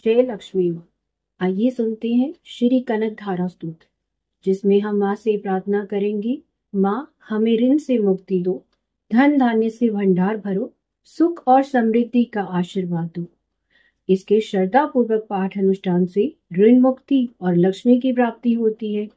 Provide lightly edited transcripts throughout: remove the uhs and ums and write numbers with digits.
जय लक्ष्मी माँ। आइए सुनते हैं श्री कनक धारा स्तोत्र, जिसमें हम माँ से प्रार्थना करेंगे। माँ, हमें ऋण से मुक्ति दो, धन धान्य से भंडार भरो, सुख और समृद्धि का आशीर्वाद दो। इसके श्रद्धा पूर्वक पाठ अनुष्ठान से ऋण मुक्ति और लक्ष्मी की प्राप्ति होती है।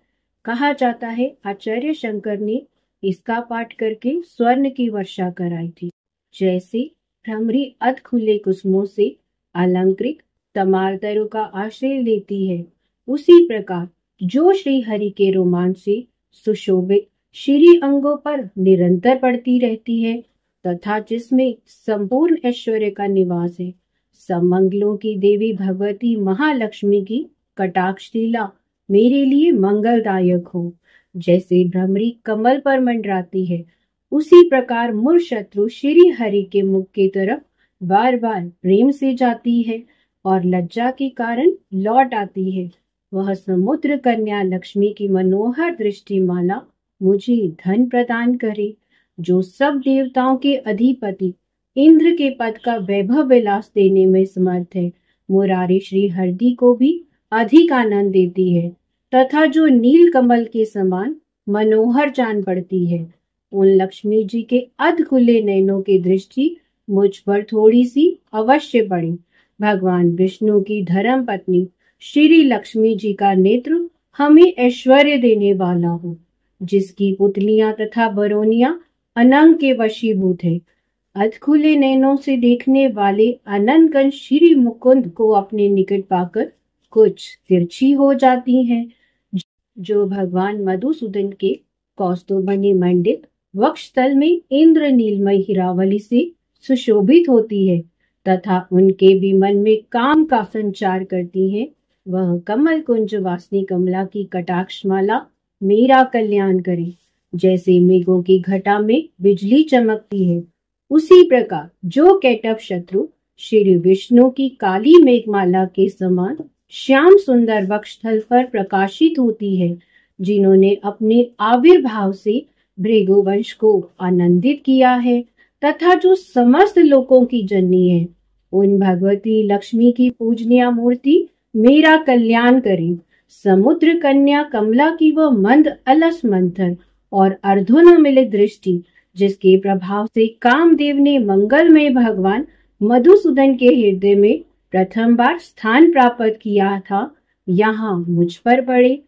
कहा जाता है आचार्य शंकर ने इसका पाठ करके स्वर्ण की वर्षा कराई थी। जैसे भ्रमरी अध खुले कुसुमों से अलंकृत तमालतरों का आश्रय लेती है, उसी प्रकार जो श्री हरि के रोमांच से सुशोभित श्री अंगों पर निरंतर पड़ती रहती है तथा जिसमें संपूर्ण ऐश्वर्य का निवास है, सब मंगलों की देवी भगवती महालक्ष्मी की कटाक्ष लीला मेरे लिए मंगलदायक हो। जैसे भ्रमरी कमल पर मंडराती है, उसी प्रकार मूर शत्रु श्री हरि के मुख की तरफ बार बार प्रेम से जाती है और लज्जा के कारण लौट आती है। वह समुद्र कन्या लक्ष्मी की मनोहर दृष्टिमाला मुझे धन प्रदान करे, जो सब देवताओं के अधिपति इंद्र के पद का वैभव विलास देने में समर्थ है। मुरारी श्री हरदी को भी अधिक आनंद देती है तथा जो नील कमल के समान मनोहर जान पड़ती है। उन लक्ष्मी जी के अध खुले नयनों की दृष्टि मुझ पर थोड़ी सी अवश्य पड़े। भगवान विष्णु की धर्म पत्नी श्री लक्ष्मी जी का नेत्र हमें ऐश्वर्य देने वाला हो, जिसकी पुतलियां तथा बरौनियां अनंग के वशीभूत है। अध खुले नयनों से देखने वाले अनंत श्री मुकुंद को अपने निकट पाकर कुछ तिरछी हो जाती हैं, जो भगवान मधुसूदन के कौस्तुभमणि मंडित वक्षस्थल में इंद्र नीलमय हीरावली से सुशोभित होती है तथा उनके भी मन में काम का संचार करती है। वह कमल कुंज वासनी कमला की कटाक्षमाला मेरा कल्याण करे। जैसे मेघों की घटा में बिजली चमकती है, उसी प्रकार जो कैटभ शत्रु श्री विष्णु की काली मेघमाला के समान श्याम सुंदर वक्षस्थल पर प्रकाशित होती है, जिन्होंने अपने आविर्भाव से भृगुवंश को आनंदित किया है तथा जो समस्त लोकों की जननी है, उन भगवती लक्ष्मी की पूजनीय मूर्ति मेरा कल्याण करे। समुद्र कन्या कमला की वह मंद अलस मंथर और अर्धोन मिलित दृष्टि, जिसके प्रभाव से कामदेव ने मंगलमय भगवान मधुसूदन के हृदय में प्रथम बार स्थान प्राप्त किया था, यहाँ मुझ पर पड़े।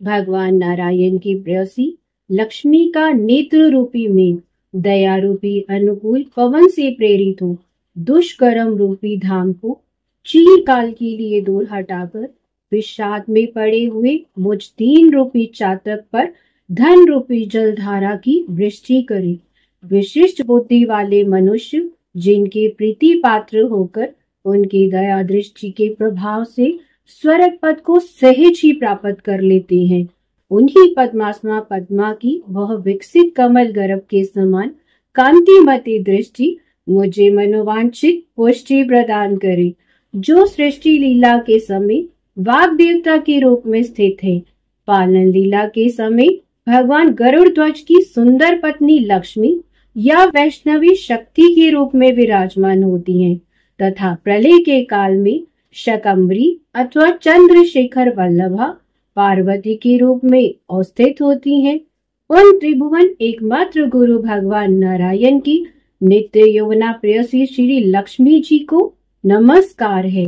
भगवान नारायण की प्रेयसी लक्ष्मी का नेत्र रूपी मेघ दया रूपी अनुकूल पवन से प्रेरित हो, दुष्कर्म रूपी धाम को चीर काल के लिए दूर हटाकर विषाद में पड़े हुए मुझ दीन रूपी चातक पर धन रूपी जलधारा की वृष्टि करे। विशिष्ट बुद्धि वाले मनुष्य जिनके प्रीति पात्र होकर उनकी दया दृष्टि के प्रभाव से स्वर्ग पद को सहज ही प्राप्त कर लेते हैं, उन्हीं पद्मासना पद्मा की वह विकसित कमल गर्भ के समान कांतिमती दृष्टि मुझे मनोवांछित पुष्टि प्रदान करे। जो सृष्टि लीला के समय वाग देवता के रूप में स्थित है, पालन लीला के समय भगवान गरुड़ ध्वज की सुंदर पत्नी लक्ष्मी या वैष्णवी शक्ति के रूप में विराजमान होती हैं तथा प्रलय के काल में शकंबरी अथवा चंद्रशेखर वल्लभा पार्वती के रूप में अवस्थित होती हैं। उन त्रिभुवन एकमात्र गुरु भगवान नारायण की नित्य यौवना प्रेयसी श्री लक्ष्मी जी को नमस्कार है।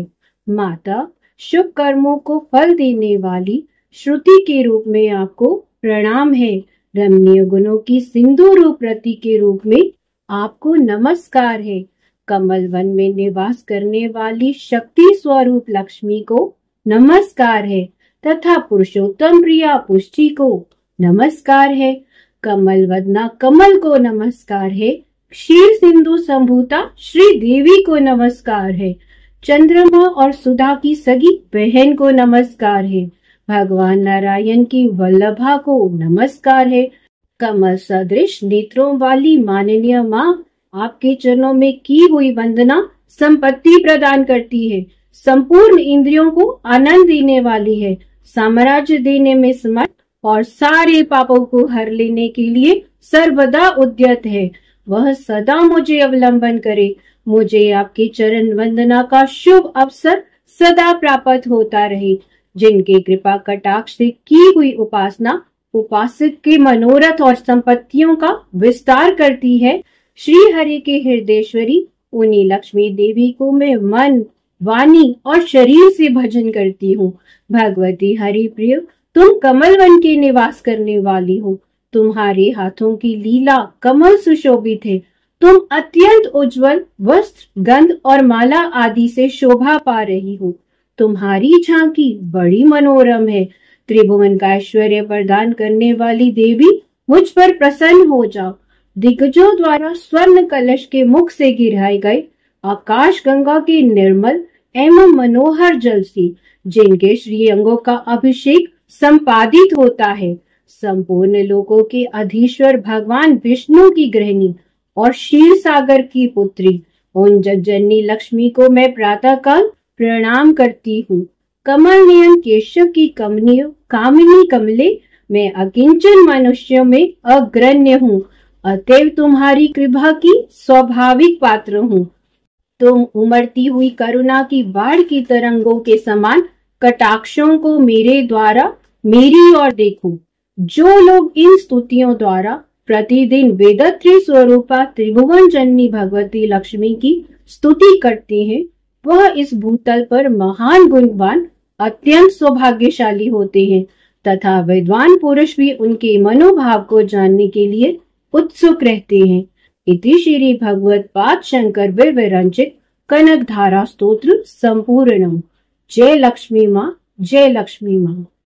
माता, शुभ कर्मों को फल देने वाली श्रुति के रूप में आपको प्रणाम है। रमणीय गुणों की सिंधु रूप रति के रूप में आपको नमस्कार है। कमल वन में निवास करने वाली शक्ति स्वरूप लक्ष्मी को नमस्कार है तथा पुरुषोत्तम प्रिया पुष्टि को नमस्कार है। कमल वदना कमल को नमस्कार है। क्षीर सिंधु संभूता श्री देवी को नमस्कार है। चंद्रमा और सुधा की सगी बहन को नमस्कार है। भगवान नारायण की वल्लभा को नमस्कार है। कमल सदृश नेत्रों वाली माननीय माँ, आपके चरणों में की हुई वंदना संपत्ति प्रदान करती है, संपूर्ण इंद्रियों को आनंद देने वाली है, साम्राज्य देने में समर्थ और सारे पापों को हर लेने के लिए सर्वदा उद्यत है। वह सदा मुझे अवलंबन करे। मुझे आपके चरण वंदना का शुभ अवसर सदा प्राप्त होता रहे। जिनके कृपा कटाक्ष से की हुई उपासना उपासक के मनोरथ और संपत्तियों का विस्तार करती है, श्री हरि के हृदयेश्वरी उन्हीं लक्ष्मी देवी को मैं मन, वाणी और शरीर से भजन करती हूँ। भगवती हरि प्रिय, तुम कमल वन के निवास करने वाली हो। तुम्हारे हाथों की लीला कमल सुशोभित है। तुम अत्यंत उज्जवल वस्त्र, गंध और माला आदि से शोभा पा रही हो। तुम्हारी झांकी बड़ी मनोरम है। त्रिभुवन का ऐश्वर्य प्रदान करने वाली देवी, मुझ पर प्रसन्न हो जाओ। दिग्गजों द्वारा स्वर्ण कलश के मुख से गिराए गए आकाश गंगा के निर्मल एवं मनोहर जल से जिनके श्रीअंगों का अभिषेक संपादित होता है, संपूर्ण लोकों के अधीश्वर भगवान विष्णु की गृहिणी और क्षीर सागर की पुत्री उन जगजननी लक्ष्मी को मैं प्रातःकाल प्रणाम करती हूँ। कमल नयन केशव की कमनीय कामिनी कमले, मैं अकिंचन मनुष्यों में अग्रण्य हूँ, अतएव तुम्हारी कृपा की स्वाभाविक पात्र हूँ। तुम उमड़ती हुई करुणा की बाढ़ की तरंगों के समान कटाक्षों को मेरे द्वारा मेरी ओर देखो। जो लोग इन स्तुतियों द्वारा प्रतिदिन वेदत्री स्वरूपा त्रिभुवन जननी भगवती लक्ष्मी की स्तुति करते हैं, वह इस भूतल पर महान गुणवान अत्यंत सौभाग्यशाली होते हैं तथा विद्वान पुरुष भी उनके मनोभाव को जानने के लिए उत्सुक रहते हैं। इति श्री भगवत पाद शंकर विरचित कनक धारा स्तोत्र संपूर्णम। जय लक्ष्मी माँ, जय लक्ष्मी माँ।